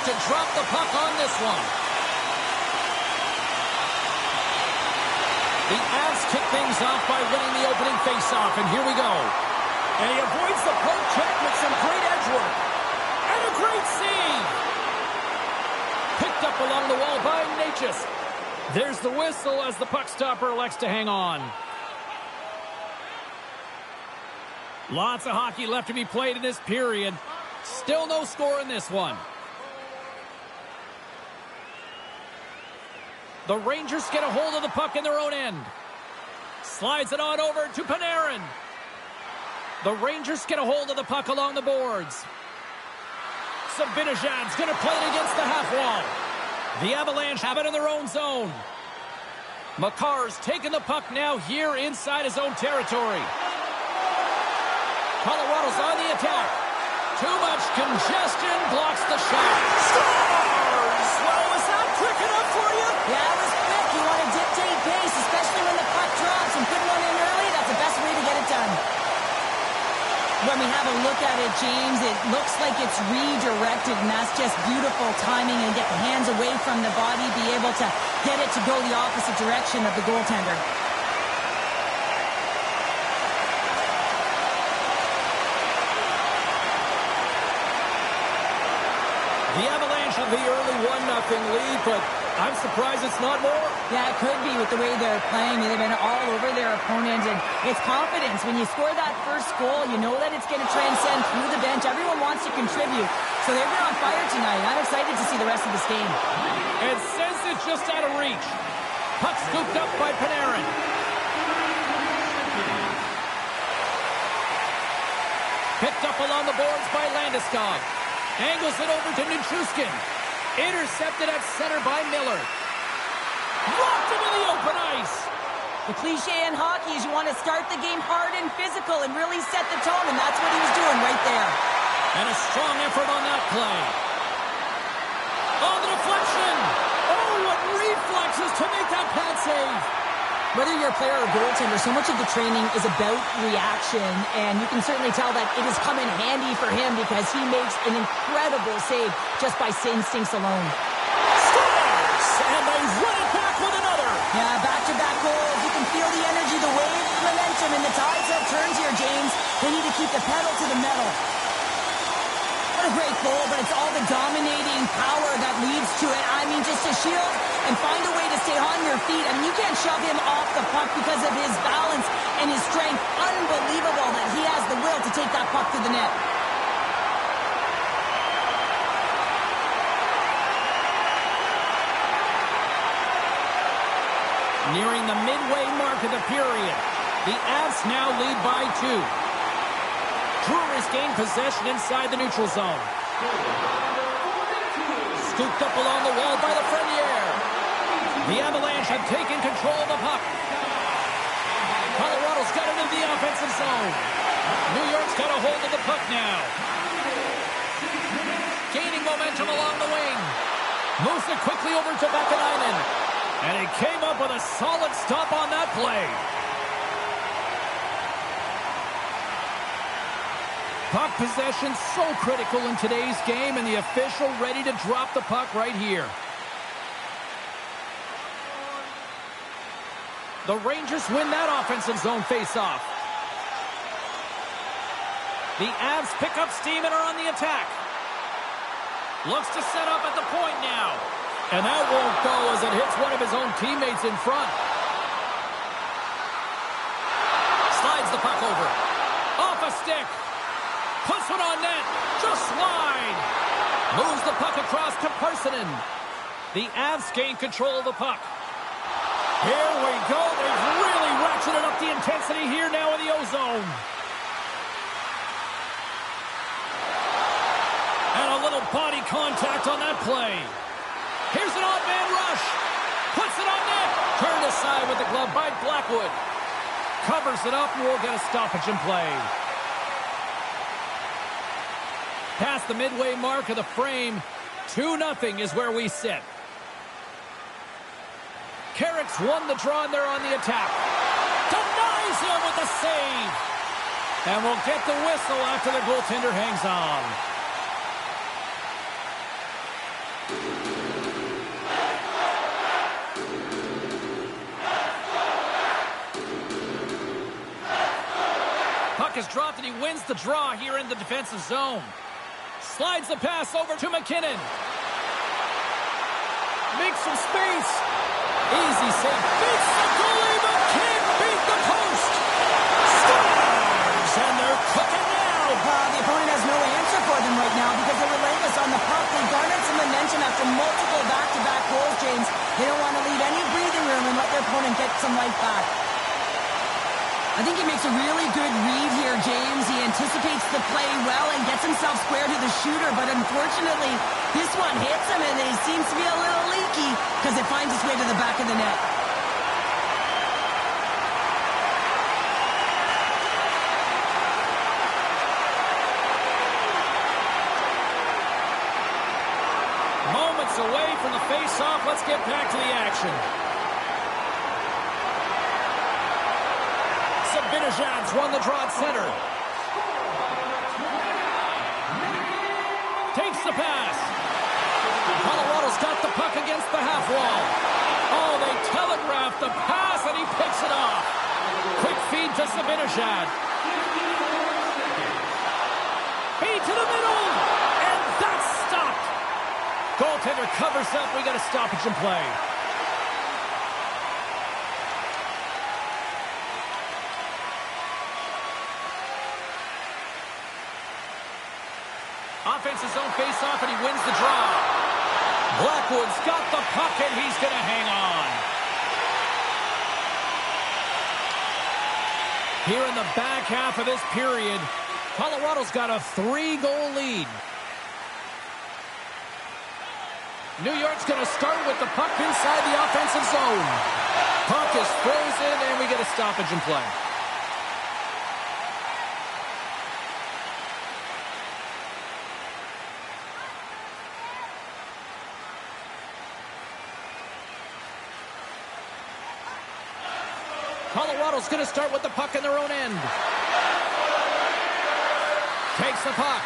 to drop the puck on this one. The Avs kick things off by winning the opening faceoff, and here we go. And he avoids the poke check with some great edge work. And a great save. Picked up along the wall by Natchez. There's the whistle as the puck stopper elects to hang on. Lots of hockey left to be played in this period. Still no score in this one. The Rangers get a hold of the puck in their own end. Slides it on over to Panarin. The Rangers get a hold of the puck along the boards. Zibanejad's going to play it against the half wall. The Avalanche have it in their own zone. Makar's taking the puck now here inside his own territory. Colorado's on the attack. Too much congestion blocks the shot. Scores! Well, was that quick enough for you? Yeah, it was quick. You want to dictate pace, especially when the puck drops, and putting one in early, that's the best way to get it done. When we have a look at it, James, it looks like it's redirected, and that's just beautiful timing, and get the hands away from the body, be able to get it to go the opposite direction of the goaltender. The Avalanche have the early 1-0 lead, but I'm surprised it's not more. Yeah, it could be with the way they're playing. They've been all over their opponent, and it's confidence. When you score that first goal, you know that it's going to transcend through the bench. Everyone wants to contribute, so they've been on fire tonight. I'm excited to see the rest of this game. And sends it just out of reach. Puck scooped up by Panarin. Picked up along the boards by Landeskog. Angles it over to Nichushkin. Intercepted at center by Miller. Blocked into the open ice. The cliche in hockey is you want to start the game hard and physical and really set the tone, and that's what he was doing right there. And a strong effort on that play. Oh, the deflection. Oh, what reflexes to make that pad save. Whether you're a player or goaltender, so much of the training is about reaction, and you can certainly tell that it has come in handy for him because he makes an incredible save just by instincts alone. Scores! And they run it back with another. Yeah, back-to-back goals. You can feel the energy, the wave, the momentum, and the tides have turned here, James. They need to keep the pedal to the metal. What a great goal, but it's all the dominating power that leads to it. I mean, just to shield and find a way to stay on your feet. I mean, you can't shove him off the puck because of his balance and his strength. Unbelievable that he has the will to take that puck to the net. Nearing the midway mark of the period, the Avs now lead by 2. Drury's gained possession inside the neutral zone. Scooped up along the wall by Lafreniere. The Avalanche have taken control of the puck. Colorado's got it in the offensive zone. New York's got a hold of the puck now. Gaining momentum along the wing. Moves it quickly over to Vakanainen. And he came up with a solid stop on that play. Puck possession so critical in today's game, and the official ready to drop the puck right here. The Rangers win that offensive zone faceoff. The Avs pick up steam and are on the attack. Looks to set up at the point now. And that won't go as it hits one of his own teammates in front. Slides the puck over. Off a stick. Puts it on net. Just wide. Moves the puck across to Parssinen. The Avs gain control of the puck. Here we go. They've really ratcheted up the intensity here now in the O-zone. And a little body contact on that play. Here's an odd-man rush. Puts it on net. Turned aside with the glove by Blackwood. Covers it up and we'll get a stoppage in play. Past the midway mark of the frame, 2-0 is where we sit. Carrick's won the draw and they're on the attack. Denies him with the save. And we'll get the whistle after the goaltender hangs on. puck is dropped, and he wins the draw here in the defensive zone. Slides the pass over to McKinnon. Makes some space. Easy save. Beats the goalie, but can't beat the post. Scores! And they're cooking now. The opponent has no answer for them right now because they're relentless on the puck. They garnered some momentum after multiple back-to-back goals, James. They don't want to leave any breathing room and let their opponent get some life back. I think he makes a really good read here, James. He anticipates the play well and gets himself square to the shooter, but unfortunately, this one hits him and it seems to be a little leaky because it finds its way to the back of the net. Moments away from the face-off. Let's get back to the action. Zibanejad's won the draw at center. Takes the pass. Colorado's got the puck against the half wall. Oh, they telegraphed the pass, and he picks it off. Quick feed to Zibanejad. Feed to the middle, and that's stopped. Goaltender covers up. We got a stoppage in play. Offensive zone face-off, and he wins the draw. Blackwood's got the puck, and he's going to hang on. Here in the back half of this period, Colorado's got a 3-goal lead. New York's going to start with the puck inside the offensive zone. Puck is frozen, and we get a stoppage in play. Colorado's going to start with the puck in their own end. Takes the puck.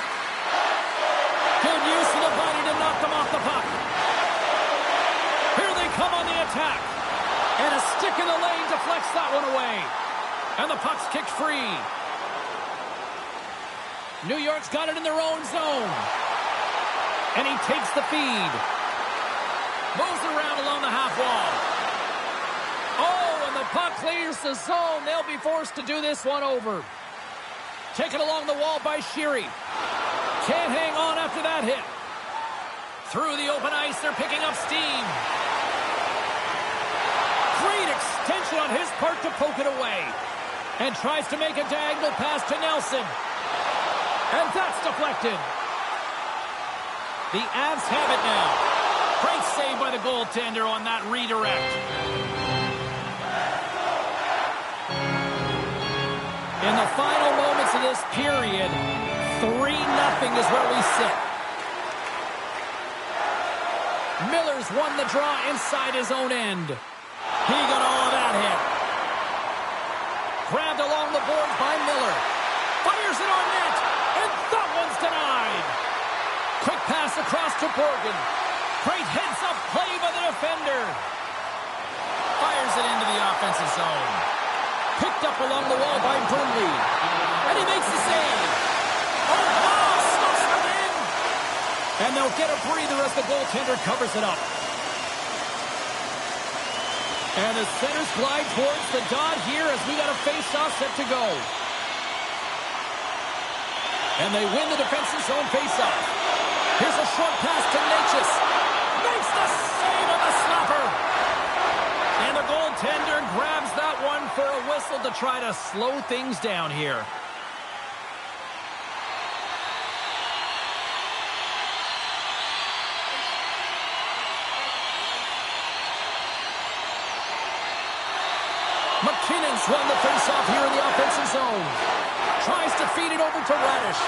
Good use of the body to knock them off the puck. Here they come on the attack. And a stick in the lane deflects that one away. And the puck's kicked free. New York's got it in their own zone. And he takes the feed. Moves around along the half wall. Oh, and the puck clears the zone. They'll be forced to do this one over. Taken along the wall by Sheary. Can't hang on after that hit. Through the open ice, they're picking up steam. Great extension on his part to poke it away. And tries to make a diagonal pass to Nelson. And that's deflected. The Avs have it now. Great save by the goaltender on that redirect. In the final moments of this period, 3-0 is where we sit. Miller's won the draw inside his own end. He got all of that hit. Grabbed along the boards by Miller. Fires it on net, and that one's denied. Quick pass across to Borgen. Great heads-up play by the defender. Fires it into the offensive zone. Picked up along the wall by Burnley. And he makes the save. Oh, wow, stuffs it in. And they'll get a breather as the goaltender covers it up. And the centers glide towards the dot here as we got a face-off set to go. And they win the defensive zone face-off. Here's a short pass to Natchez. Makes the save on the snapper. And the goaltender grabs that one for a whistle to try to slow things down here. McKinnon's won the faceoff here in the offensive zone. Tries to feed it over to Radish.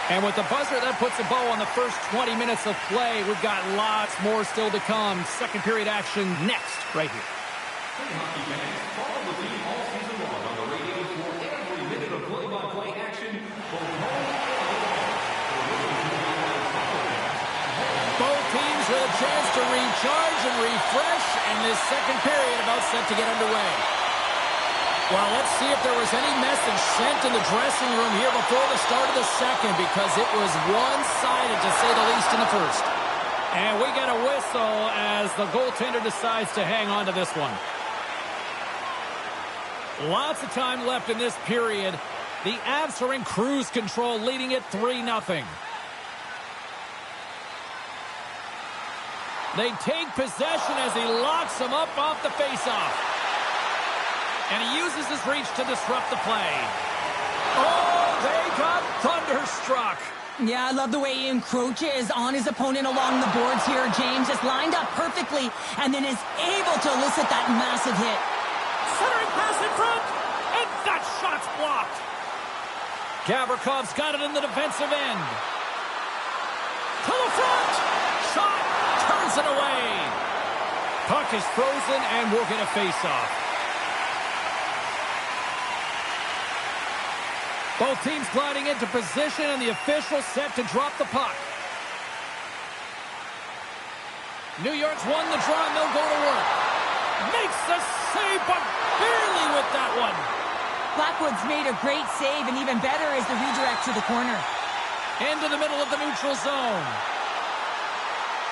And with the buzzer, that puts a bow on the first 20 minutes of play. We've got lots more still to come. Second period action next, right here. Hockey fans, follow the team all season long on the radio for every minute of play-by-play action. Both teams with a chance to recharge and refresh, and this second period about set to get underway. Well, let's see if there was any message sent in the dressing room here before the start of the second, because it was one-sided, to say the least, in the first. And we get a whistle as the goaltender decides to hang on to this one. Lots of time left in this period. The Avs are in cruise control, leading it 3-0. They take possession as he locks him up off the faceoff. And he uses his reach to disrupt the play. Oh, they got thunderstruck. Yeah, I love the way he encroaches on his opponent along the boards here, James. Just lined up perfectly and then is able to elicit that massive hit. Centering pass in front, and that shot's blocked. Gavrikoff's got it in the defensive end. To the front. Shot turns it away. Puck is frozen and we'll get a face-off. Both teams gliding into position, and the official set to drop the puck. New York's won the draw, and they'll go to work. Makes the save, but barely with that one. Blackwood's made a great save, and even better is the redirect to the corner. Into the middle of the neutral zone.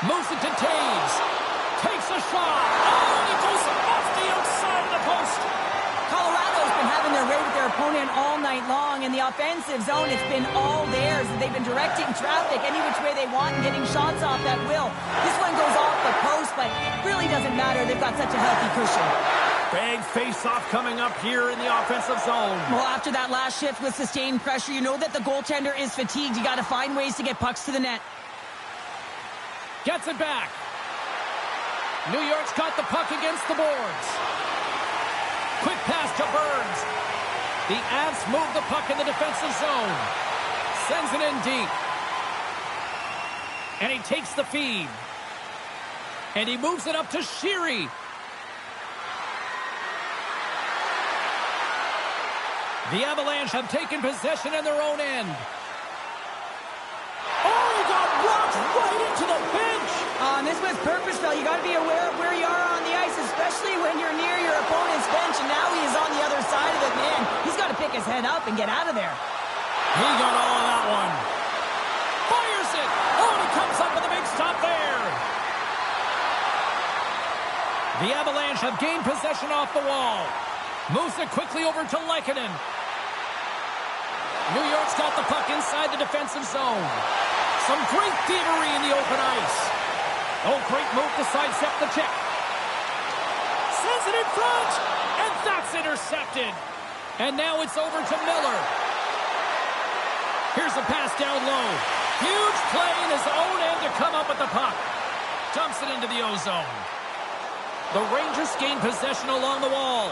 Moves it to Taves. Takes a shot. Oh, and it goes off the outside of the post. Colorado's been having their way with their opponent all night long. In the offensive zone, it's been all theirs. They've been directing traffic any which way they want and getting shots off at will. This one goes off the post, but really doesn't matter. They've got such a healthy cushion. Big face-off coming up here in the offensive zone. Well, after that last shift with sustained pressure, you know that the goaltender is fatigued. You got to find ways to get pucks to the net. Gets it back. New York's got the puck against the boards. Quick pass to Burns. The Avs move the puck in the defensive zone. Sends it in deep. And he takes the feed. And he moves it up to Sheary. The Avalanche have taken possession in their own end. Oh, he got rocked right into the bench. And this was purposeful. You got to be aware of where you are on the ice, especially when you're near your opponent's bench, and now he is on the other side of it. Man, he's got to pick his head up and get out of there. He got all of that one. Fires it. Oh, and he comes up with a big stop there. The Avalanche have gained possession off the wall. Moves it quickly over to Lehkonen. New York's got the puck inside the defensive zone. Some great thievery in the open ice. Oh, great move to sidestep the check. Sends it in front, and that's intercepted. And now it's over to Miller. Here's a pass down low. Huge play in his own end to come up with the puck. Dumps it into the O-zone. The Rangers gain possession along the wall.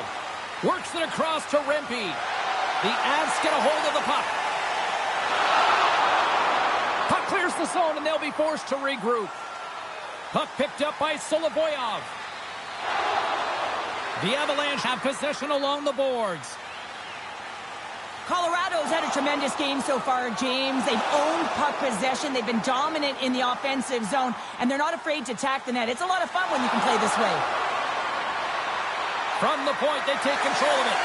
Works it across to Rempe. The Avs get a hold of the puck. Puck clears the zone, and they'll be forced to regroup. Puck picked up by Solovoyov. The Avalanche have possession along the boards. Colorado's had a tremendous game so far, James. They've owned puck possession. They've been dominant in the offensive zone, and they're not afraid to attack the net. It's a lot of fun when you can play this way. From the point, they take control of it.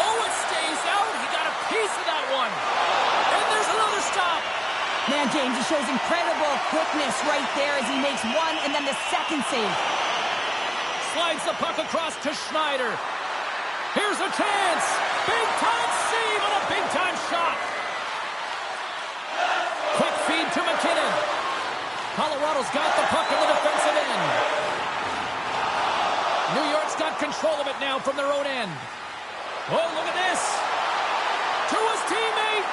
Oh, it stays out. He got a piece of that one. And there's another stop. Man, James, he shows incredible quickness right there as he makes one and then the second save. Slides the puck across to Schneider. Here's a chance. Big-time save on a big-time shot. Quick feed to McKinnon. Colorado's got the puck in the defensive end. New York's got control of it now from their own end. Oh, look at this. To his teammate.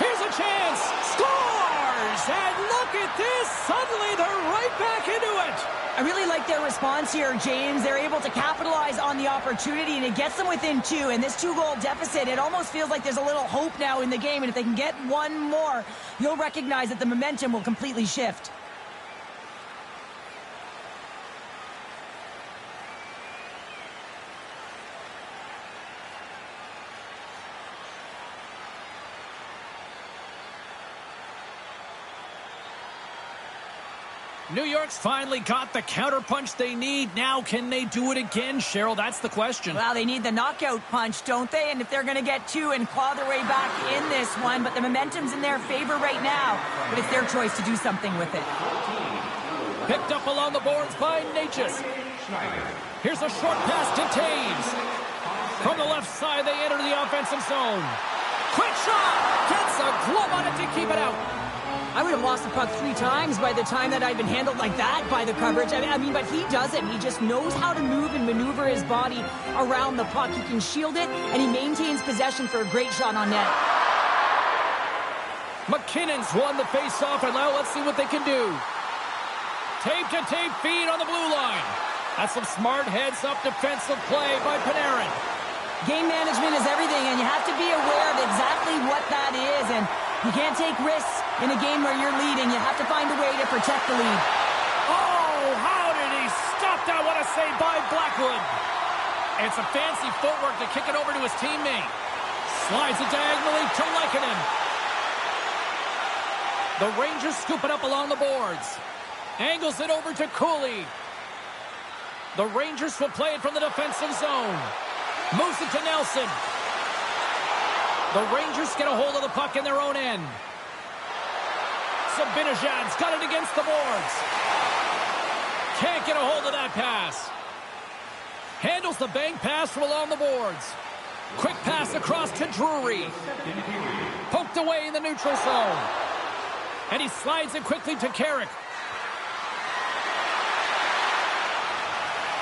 Here's a chance. Scores! And look at this. Suddenly they're right back into it. I really like their response here, James. They're able to capitalize on the opportunity, and it gets them within two. And this two-goal deficit, it almost feels like there's a little hope now in the game. And if they can get one more, you'll recognize that the momentum will completely shift. New York's finally got the counterpunch they need. Now, can they do it again, Cheryl? That's the question. Well, they need the knockout punch, don't they? And if they're going to get two and claw their way back in this one, but the momentum's in their favor right now. But it's their choice to do something with it. Picked up along the boards by Natchez. Here's a short pass to Taves. From the left side, they enter the offensive zone. Quick shot! Gets a glove on it to keep it out. I would have lost the puck 3 times by the time that I'd been handled like that by the coverage. I mean, but he doesn't. He just knows how to move and maneuver his body around the puck. He can shield it, and he maintains possession for a great shot on net. McKinnon's won the face-off, and now let's see what they can do. Tape-to-tape feed on the blue line. That's some smart heads-up defensive play by Panarin. Game management is everything, and you have to be aware of exactly what that is. And you can't take risks in a game where you're leading. You have to find a way to protect the lead. Oh, how did he stop that? What a save by Blackwood. It's a fancy footwork to kick it over to his teammate. Slides it diagonally to Lehkonen. The Rangers scoop it up along the boards. Angles it over to Cooley. The Rangers will play it from the defensive zone. Moves it to Nelson. The Rangers get a hold of the puck in their own end. Zibanejad's got it against the boards. Can't get a hold of that pass. Handles the bank pass from along the boards. Quick pass across to Drury. Poked away in the neutral zone. And he slides it quickly to Carrick.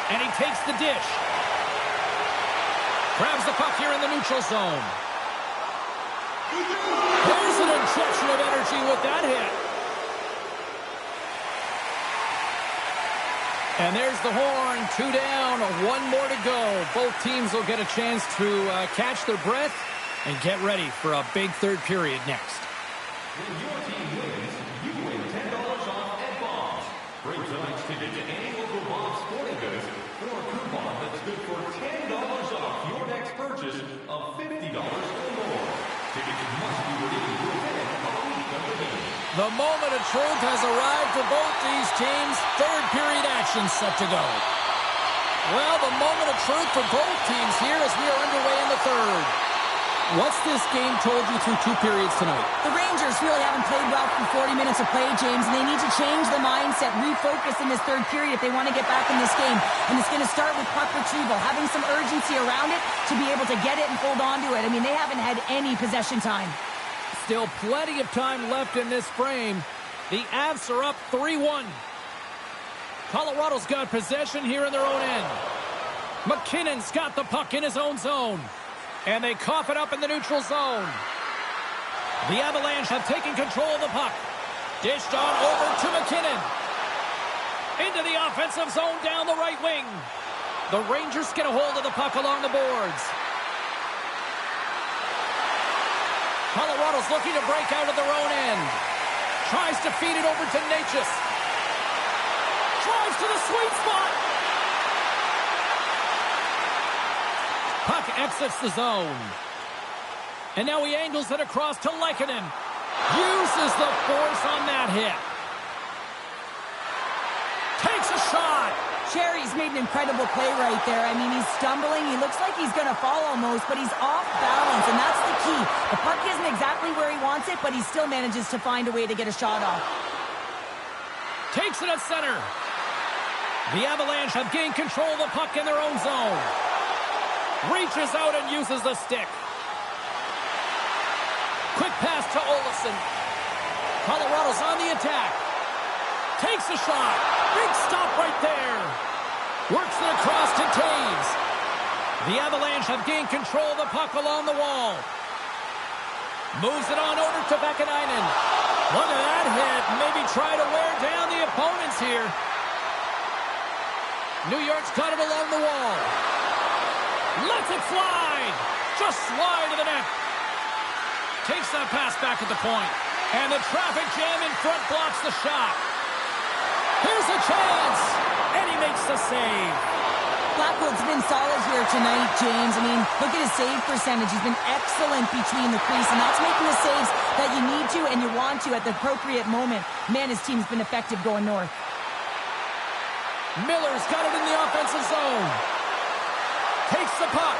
And he takes the dish. Grabs the puck here in the neutral zone. There's an injection of energy with that hit. And there's the horn. 2 down, 1 more to go. Both teams will get a chance to catch their breath and get ready for a big third period next. When your team wins, you win $10 off at Bob's. Bring tonight's ticket to any local Bob's Sporting Goods for a coupon that's good for $10 off your next purchase of $50 or more. Tickets must be redeemed within a week of the game. The moment of truth has arrived for both these teams. Third period action set to go. Well, the moment of truth for both teams here as we are underway in the third. What's this game told you through 2 periods tonight? The Rangers really haven't played well for 40 minutes of play, James, and they need to change the mindset, refocus in this third period if they want to get back in this game. And it's going to start with puck retrieval, having some urgency around it to be able to get it and hold on to it. I mean, they haven't had any possession time. Still plenty of time left in this frame. The Avs are up 3-1. Colorado's got possession here in their own end. McKinnon's got the puck in his own zone. And they cough it up in the neutral zone. The Avalanche have taken control of the puck. Dished on over to McKinnon. Into the offensive zone down the right wing. The Rangers get a hold of the puck along the boards. Colorado's looking to break out of their own end. Tries to feed it over to Natchez. Drives to the sweet spot. Puck exits the zone. And now he angles it across to Lehkonen. Uses the force on that hit. Takes a shot. Sherry's made an incredible play right there. I mean, he's stumbling. He looks like he's going to fall almost, but he's off balance, and that's the key. The puck isn't exactly where he wants it, but he still manages to find a way to get a shot off. Takes it at center. The Avalanche have gained control of the puck in their own zone. Reaches out and uses the stick. Quick pass to Olofsson. Colorado's on the attack. Takes a shot. Big stop right there. Works it across to Taves. The Avalanche have gained control of the puck along the wall. Moves it on over to Vakanainen. Look at that hit. Maybe try to wear down the opponents here. New York's got it along the wall. Lets it slide. Just slide to the net. Takes that pass back at the point. And the traffic jam in front blocks the shot. Here's a chance. And he makes the save. Blackwood's been solid here tonight, James. I mean, look at his save percentage. He's been excellent between the crease, and that's making the saves that you need to and you want to at the appropriate moment. Man, his team's been effective going north. Miller's got it in the offensive zone. Takes the puck.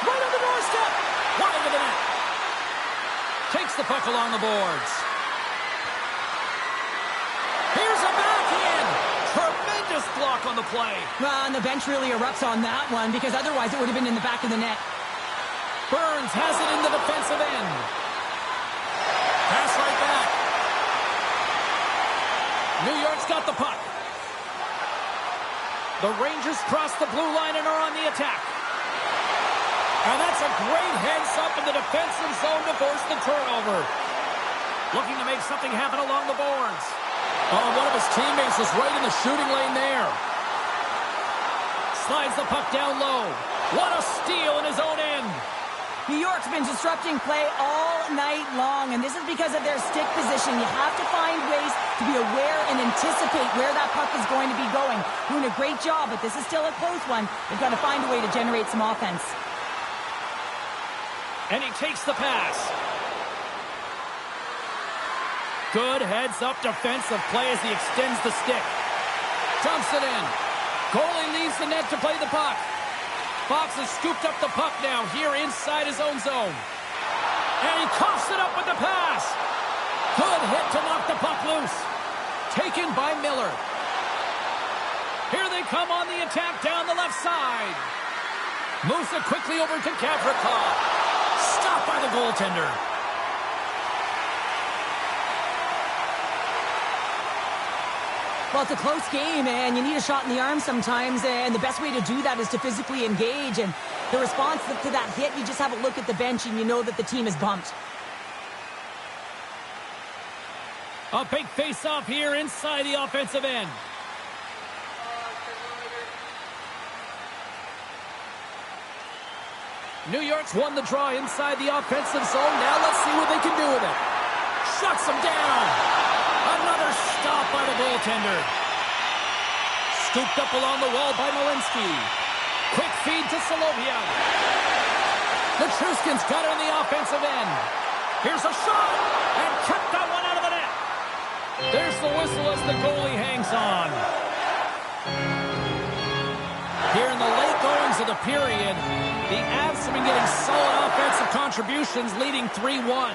Right on the doorstep. Wide of the net. Takes the puck along the boards. Here's a backhand. Tremendous block on the play. Well, and the bench really erupts on that one because otherwise it would have been in the back of the net. Burns has it in the defensive end. Pass right back. New York's got the puck. The Rangers cross the blue line and are on the attack. And that's a great heads-up in the defensive zone to force the turnover. Looking to make something happen along the boards. Oh, one of his teammates is right in the shooting lane there. Slides the puck down low. What a steal in his own end. New York's been disrupting play all night long, and this is because of their stick position. You have to find ways to be aware and anticipate where that puck is going to be going. Doing a great job, but this is still a close one. They've got to find a way to generate some offense. And he takes the pass. Good heads-up defensive play as he extends the stick. Dumps it in. Goalie leaves the net to play the puck. Fox has scooped up the puck now here inside his own zone. And he coughs it up with the pass. Good hit to knock the puck loose. Taken by Miller. Here they come on the attack down the left side. Moves it quickly over to Gavrikov. Stopped by the goaltender. Well, it's a close game, and you need a shot in the arm sometimes, and the best way to do that is to physically engage, and the response to that hit, you just have a look at the bench, and you know that the team is bumped. A big face-off here inside the offensive end. New York's won the draw inside the offensive zone. Now let's see what they can do with it. Shuts them down. Another stop by the goaltender. Scooped up along the wall by Malinsky. Quick feed to Soloviev. Nichushkin's got it in the offensive end. Here's a shot. And kept that one out of the net. There's the whistle as the goalie hangs on. Here in the late goings of the period, the Avs have been getting solid offensive contributions, leading 3-1.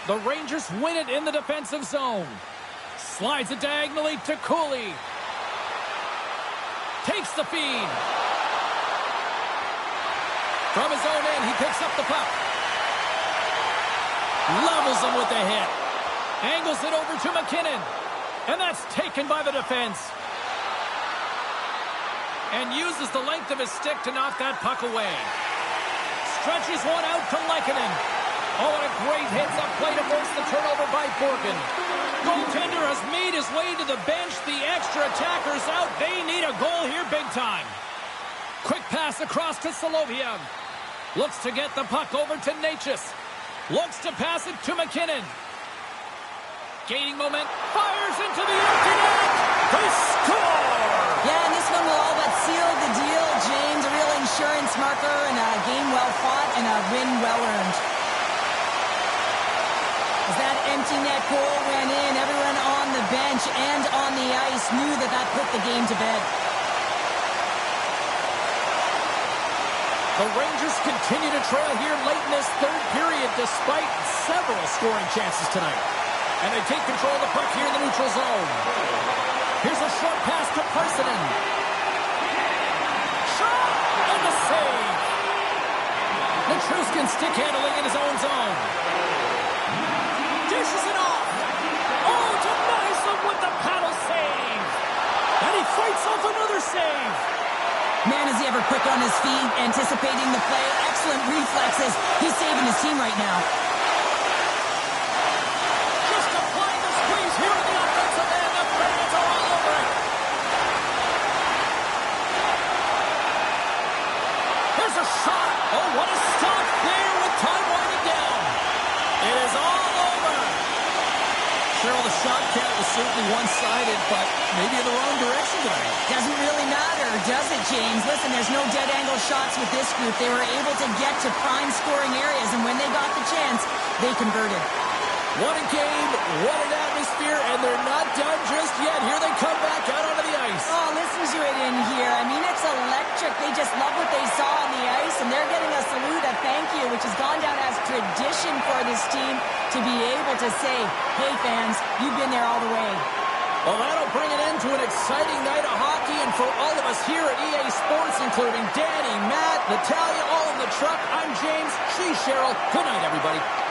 The Rangers win it in the defensive zone. Slides it diagonally to Cooley. Takes the feed. From his own end, he picks up the puck. Levels him with the hit. Angles it over to McKinnon. And that's taken by the defense. And uses the length of his stick to knock that puck away. Stretches one out to Lehkonen. Oh, what a great heads-up play to force the turnover by Borgen. Goaltender has made his way to the bench. The extra attackers out. They need a goal here big time. Quick pass across to Soloviev. Looks to get the puck over to Necas. Looks to pass it to McKinnon. Gaining moment. Fires into the empty net. They score! Yeah, and this one will all but seal the deal, James. A real insurance marker and a game well fought and a win well earned. As that empty net goal went in, everyone on the bench and on the ice knew that that put the game to bed. The Rangers continue to trail here late in this third period despite several scoring chances tonight. And they take control of the puck here in the neutral zone. Here's a short pass to Parsonen. Shot! And the save! Nichushkin stick handling in his own zone. Dishes it off. Oh, denies him with the paddle save. And he fights off another save. Man, is he ever quick on his feet, anticipating the play. Excellent reflexes. He's saving his team right now. Just applying the squeeze here in the offensive end. The fans are all over it. There's a shot. Oh, what a stop there with time winding down. It is all over. Cheryl, the shot count was certainly one-sided, but maybe in the wrong direction tonight. Doesn't really matter, does it, James? Listen, there's no dead angle shots with this group. They were able to get to prime scoring areas, and when they got the chance, they converted. What a game, what an atmosphere, and they're not done just yet. Here they come back out onto the ice. Oh, listen to it in here. I mean, it's electric. They just love what they saw on the ice, and they're getting a salute, a thank you, which has gone down as tradition for this team to be able to say, hey, fans, you've been there all the way. Well, that'll bring an end to an exciting night of hockey, and for all of us here at EA Sports, including Danny, Matt, Natalia, all in the truck, I'm James. She's Cheryl. Good night, everybody.